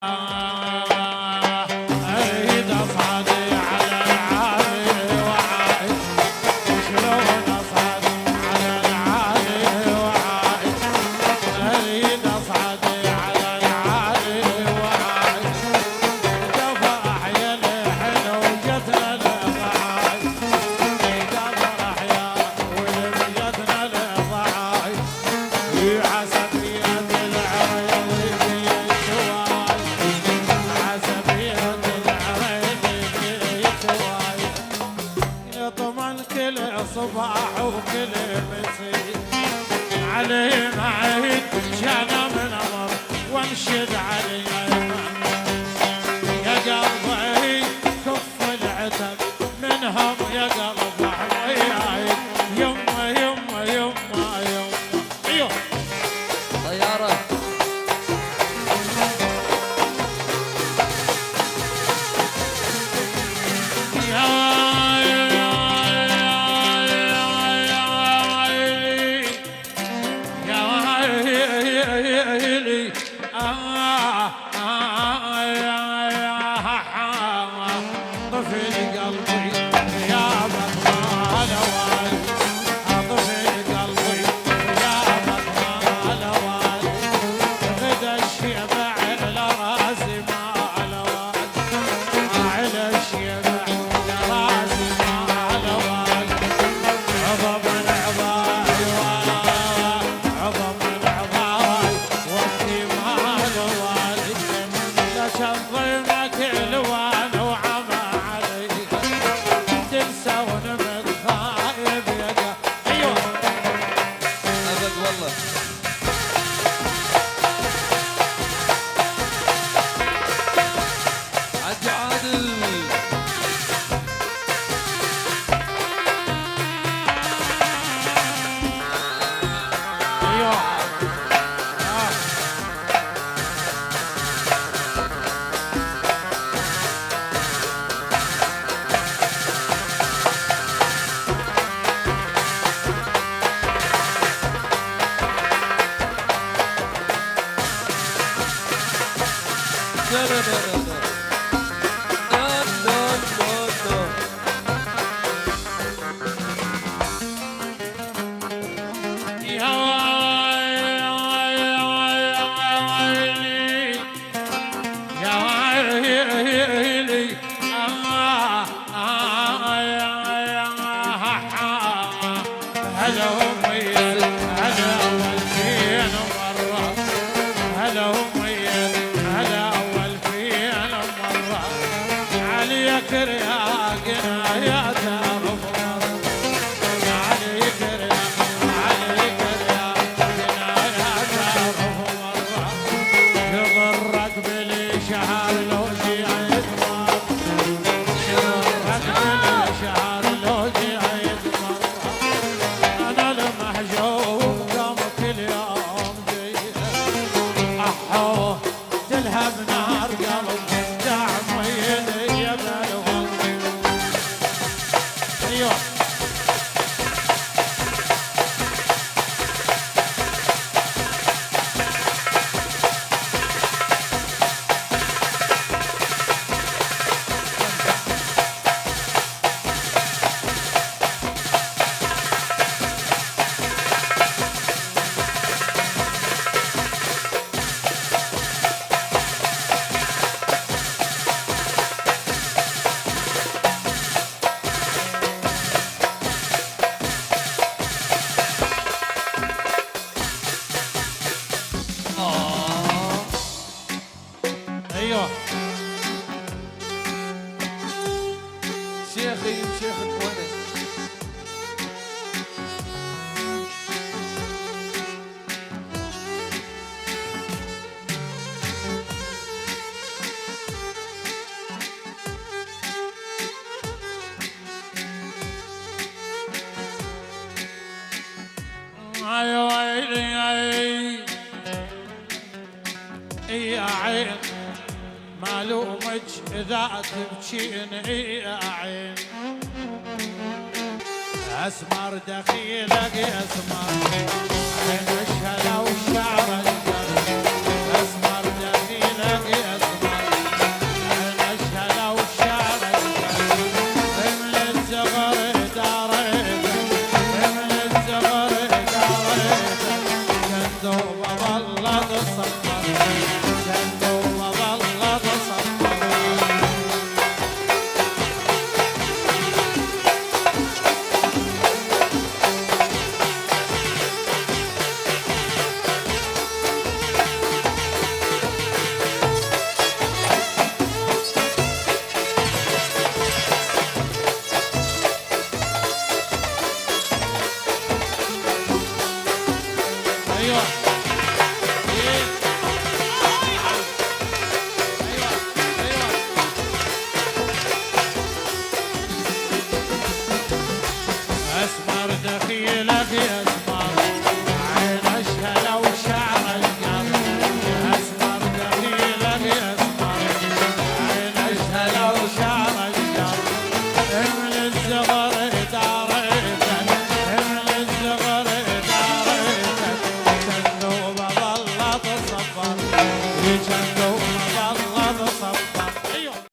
أريد أصعد على العالي وعايد، شلون أصعد على العالي وعايد، أريد أصعد على العالي وعايد، دفرح يا الحلو جتنا الضعايد، دفرح يا ولد جتنا الضعايد، عسبية العريض كل صباح وكل مسي عليه معيد جانا من امر وانشد عليه يا قلبي كف العتب منهم يا قلب حوياي يما يما يما يما ايوه طياره شيخي وشيخ الكونس يا ويلي يا عين ما لومك اذا تبكين يا عين اسمر دخيلك يا اسمر عين الشلا وشعرك